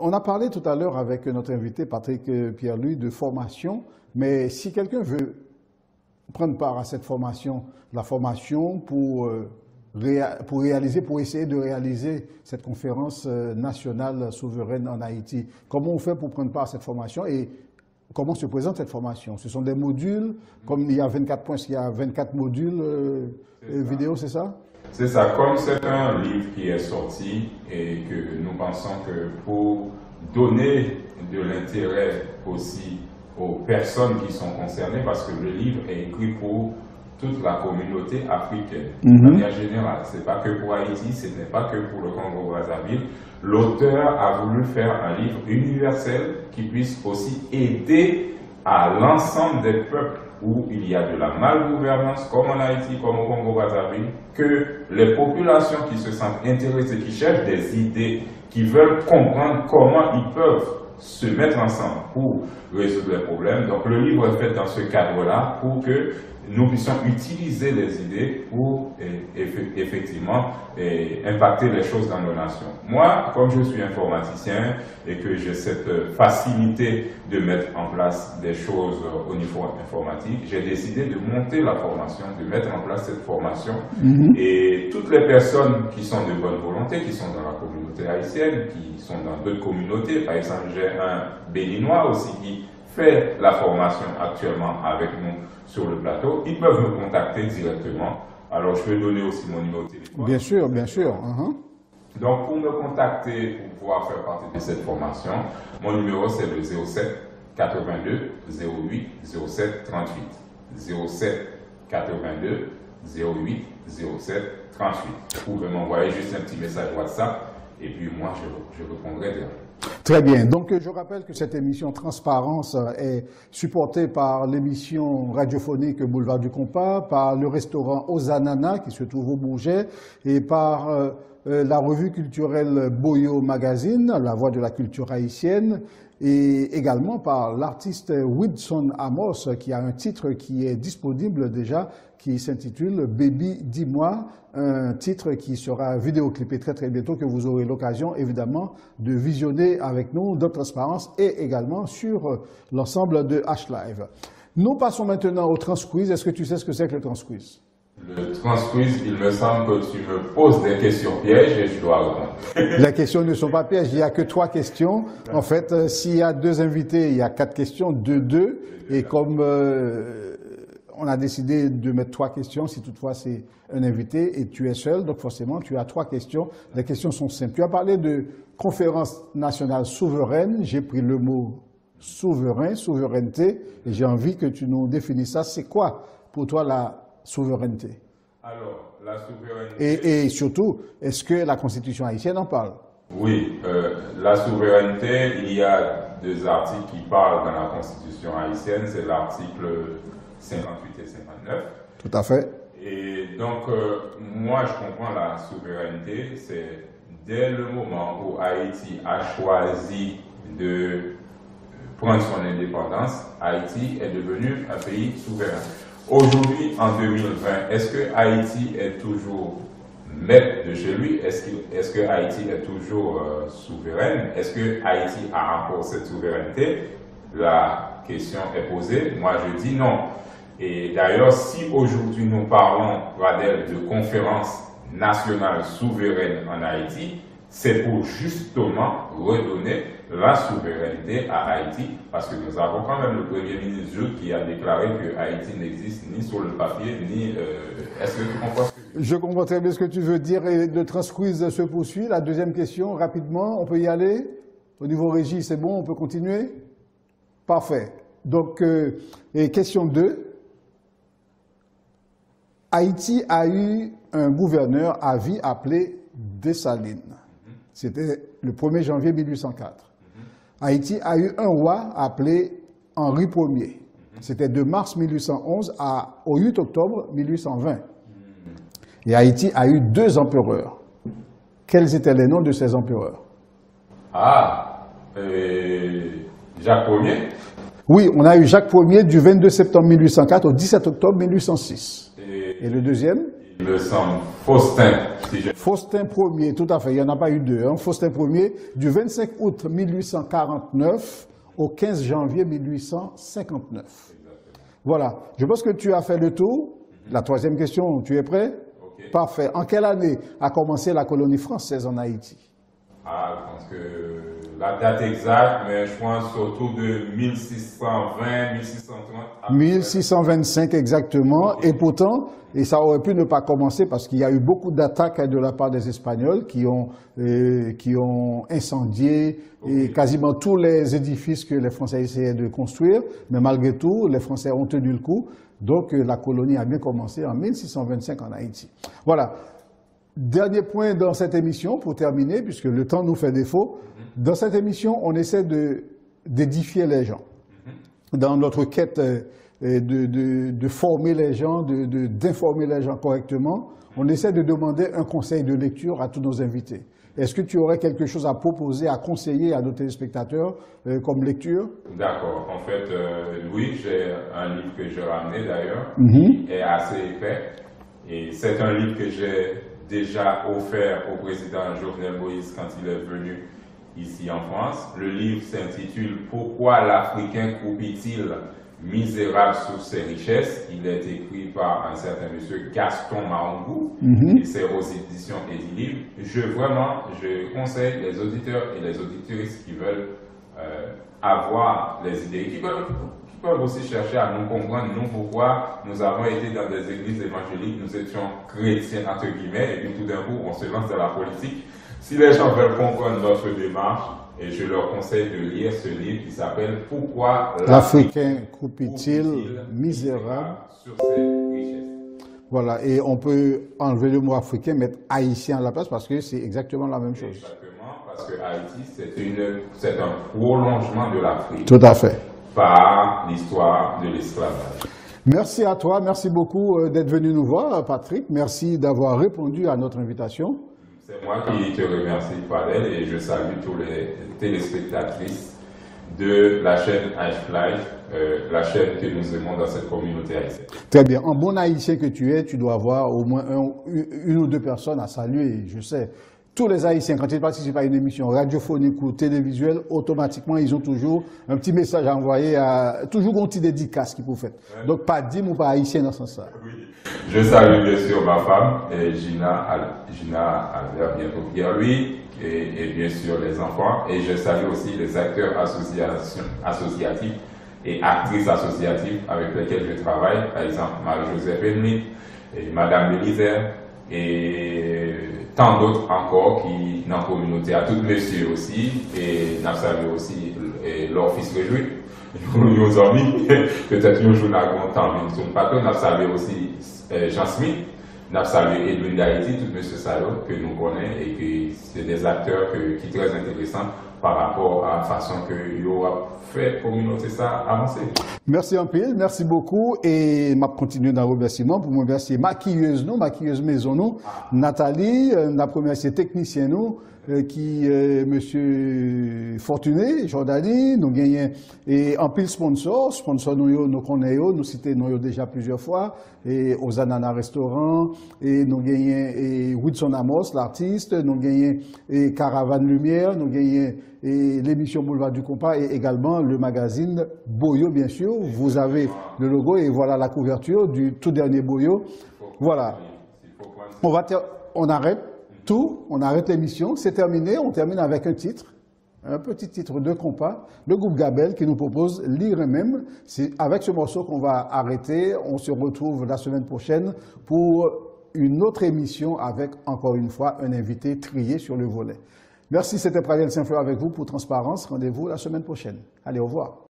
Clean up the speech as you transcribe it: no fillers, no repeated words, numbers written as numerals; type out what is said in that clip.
On a parlé tout à l'heure avec notre invité Patrick Pierre-Louis de formation, mais si quelqu'un veut prendre part à cette formation, la formation pour essayer de réaliser cette conférence nationale souveraine en Haïti, comment on fait pour prendre part à cette formation et comment se présente cette formation? Ce sont des modules, comme il y a 24 points, il y a 24 modules vidéo, c'est ça? C'est ça, comme c'est un livre qui est sorti et que nous pensons que pour donner de l'intérêt aussi aux personnes qui sont concernées, parce que le livre est écrit pour toute la communauté africaine, de manière générale. Ce n'est pas que pour Haïti, ce n'est pas que pour le Congo-Brazzaville. L'auteur a voulu faire un livre universel qui puisse aussi aider à l'ensemble des peuples où il y a de la malgouvernance, comme en Haïti, comme au Congo-Brazzaville, que les populations qui se sentent intéressées, qui cherchent des idées, qui veulent comprendre comment ils peuvent se mettre ensemble pour résoudre les problèmes. Donc le livre est fait dans ce cadre-là pour que nous puissions utiliser les idées pour effectivement impacter les choses dans nos nations. Moi, comme je suis informaticien et que j'ai cette facilité de mettre en place des choses au niveau informatique, j'ai décidé de monter la formation, de mettre en place cette formation. Et toutes les personnes qui sont de bonne volonté, qui sont dans la communauté haïtienne, qui sont dans d'autres communautés, par exemple, j'ai un Béninois aussi qui fait la formation actuellement avec nous sur le plateau, ils peuvent me contacter directement. Alors, je vais donner aussi mon numéro de téléphone. Bien sûr, bien sûr. Donc, pour me contacter, pour pouvoir faire partie de cette formation, mon numéro, c'est le 07 82 08 07 38. 07 82 08 07 38. Vous pouvez m'envoyer juste un petit message WhatsApp et puis moi, je répondrai derrière. Très bien. Donc, je rappelle que cette émission Transparence est supportée par l'émission radiophonique Boulevard du Compas, par le restaurant Ozanana qui se trouve au Bourget et par la revue culturelle Boyo Magazine, la voix de la culture haïtienne, et également par l'artiste Wilson Amos qui a un titre qui est disponible déjà, qui s'intitule Baby Dis-moi, un titre qui sera vidéoclippé très très bientôt, que vous aurez l'occasion évidemment de visionner avec nous dans Transparence et également sur l'ensemble de H-Live. Nous passons maintenant au Transquiz. Est-ce que tu sais ce que c'est que le Transquiz? Le Transquiz, il me semble que tu me poses des questions pièges et je dois répondre. Les questions ne sont pas pièges, il n'y a que 3 questions. En fait, s'il y a 2 invités, il y a 4 questions, 2-2. Et comme on a décidé de mettre 3 questions, si toutefois c'est un invité et tu es seul, donc forcément tu as 3 questions. Les questions sont simples. Tu as parlé de conférence nationale souveraine, j'ai pris le mot souverain, souveraineté, et j'ai envie que tu nous définisses ça. C'est quoi pour toi la souveraineté? Alors, la souveraineté... Et surtout, est-ce que la Constitution haïtienne en parle? Oui, la souveraineté, il y a 2 articles qui parlent dans la Constitution haïtienne, c'est l'article 58 et 59. Tout à fait. Et donc, moi, je comprends la souveraineté, c'est dès le moment où Haïti a choisi de prendre son indépendance, Haïti est devenu un pays souverain. Aujourd'hui, en 2020, est-ce que Haïti est toujours maître de chez lui? Est-ce que Haïti est toujours souveraine? Est-ce que Haïti a encore cette souveraineté? La question est posée. Moi, je dis non. Et d'ailleurs, si aujourd'hui nous parlons, Radel, de conférence nationale souveraine en Haïti, c'est pour justement redonner la souveraineté à Haïti, parce que nous avons quand même le Premier ministre qui a déclaré que Haïti n'existe ni sur le papier, ni... Est-ce que tu comprends ce que je veux dire? Je comprends très bien ce que tu veux dire et le Transquiz se poursuit. La deuxième question, rapidement, on peut y aller? Au niveau régie, c'est bon, on peut continuer? Parfait. Donc, question 2. Haïti a eu un gouverneur à vie appelé Dessalines. C'était le 1er janvier 1804. Haïti a eu un roi appelé Henri Ier. C'était de mars 1811 au 8 octobre 1820. Et Haïti a eu 2 empereurs. Quels étaient les noms de ces empereurs? Jacques Ier? Oui, on a eu Jacques Ier du 22 septembre 1804 au 17 octobre 1806. Et le deuxième? Il me semble Faustin. Faustin Ier, tout à fait, il n'y en a pas eu deux. Hein. Faustin Ier, du 25 août 1849 au 15 janvier 1859. Voilà, je pense que tu as fait le tour. La troisième question, tu es prêt? Okay. Parfait. En quelle année a commencé la colonie française en Haïti? Ah, je pense que la date exacte, mais je pense autour de 1620, 1630. 1625 exactement. Okay. Et pourtant, et ça aurait pu ne pas commencer parce qu'il y a eu beaucoup d'attaques de la part des Espagnols qui ont incendié okay. et quasiment tous les édifices que les Français essayaient de construire. Mais malgré tout, les Français ont tenu le coup. Donc la colonie a bien commencé en 1625 en Haïti. Voilà. Dernier point dans cette émission, pour terminer, puisque le temps nous fait défaut. Dans cette émission, on essaie d'édifier les gens. Dans notre quête de former les gens, d'informer les gens correctement, on essaie de demander un conseil de lecture à tous nos invités. Est-ce que tu aurais quelque chose à proposer, à conseiller à nos téléspectateurs comme lecture? D'accord. En fait, oui, j'ai un livre que j'ai ramené d'ailleurs, qui est assez épais. Et c'est un livre que j'ai déjà offert au président Jovenel Moïse quand il est venu ici en France. Le livre s'intitule « Pourquoi l'Africain croupit-il misérable sous ses richesses ?» Il est écrit par un certain monsieur Gaston Marongou et c'est aux éditions Edilib. Je conseille les auditeurs et les auditrices qui veulent avoir les idées, qui peuvent aussi chercher à nous comprendre, nous, pourquoi nous avons été dans des églises évangéliques, nous étions chrétiens, entre guillemets, et puis tout d'un coup, on se lance dans la politique. Si les gens veulent comprendre notre démarche, et je leur conseille de lire ce livre qui s'appelle « Pourquoi l'Africain croupit-il misérable sur ses richesses ». Voilà, et on peut enlever le mot africain, mettre haïtien à la place, parce que c'est exactement la même chose. Exactement, parce que Haïti, c'est un prolongement de l'Afrique. Tout à fait. Par l'histoire de l'esclavage. Merci à toi, merci beaucoup d'être venu nous voir, Patrick. Merci d'avoir répondu à notre invitation. C'est moi qui te remercie, Fadel, et je salue tous les téléspectatrices de la chaîne H-Flash, la chaîne que nous aimons dans cette communauté haïtienne. Très bien. En bon haïtien que tu es, tu dois avoir au moins une ou deux personnes à saluer, je sais. Tous les Haïtiens, quand ils participent à une émission radiophonique ou télévisuelle, automatiquement, ils ont toujours un petit message à envoyer, toujours un petit dédicace qu'ils vous faites. Ouais. Donc, pas dim ou pas haïtien dans ce sens-là. Oui. Je salue bien sûr ma femme, Gina Albert, bientôt Pierre-Louis, et bien sûr les enfants. Et je salue aussi les acteurs associatifs et actrices associatives avec lesquels je travaille. Par exemple, Marie-Joseph Henry, et Madame Bélisaire, et tant d'autres encore qui dans la communauté, à toutes messieurs aussi, et nous saluons aussi leur fils Réjoui, nos amis, peut-être nous jouons à grand temps, mais nous patron, nous saluons aussi Jean Smith, nous saluons Edwin d'Haïti, tous messieurs Salot que nous connaissons et que c'est des acteurs qui sont très intéressants par rapport à la façon que nous avons fait la communauté ça avancer. Merci un peu, merci beaucoup et je continue dans le remerciement pour me remercier maquilleuse maison nous, Nathalie, la première c'est technicien nous, qui monsieur Fortuné, Jordani, nous gagnons et en pile sponsor nous connaissons, nous citons déjà plusieurs fois et aux Ananas Restaurant et nous gagnons et Wilson Amos l'artiste, nous gagnons et Caravane Lumière, nous gagnons et l'émission Boulevard du Compas et également le magazine Boyo bien sûr, vous avez le logo et voilà la couverture du tout dernier Boyo. Voilà. On arrête tout, on arrête l'émission, c'est terminé, on termine avec un titre, un petit titre de compas, le groupe Gabel qui nous propose Lire même. C'est avec ce morceau qu'on va arrêter, on se retrouve la semaine prochaine pour une autre émission avec encore une fois un invité trié sur le volet. Merci, c'était Pradel Saint-Fleur avec vous pour Transparence, rendez-vous la semaine prochaine. Allez, au revoir.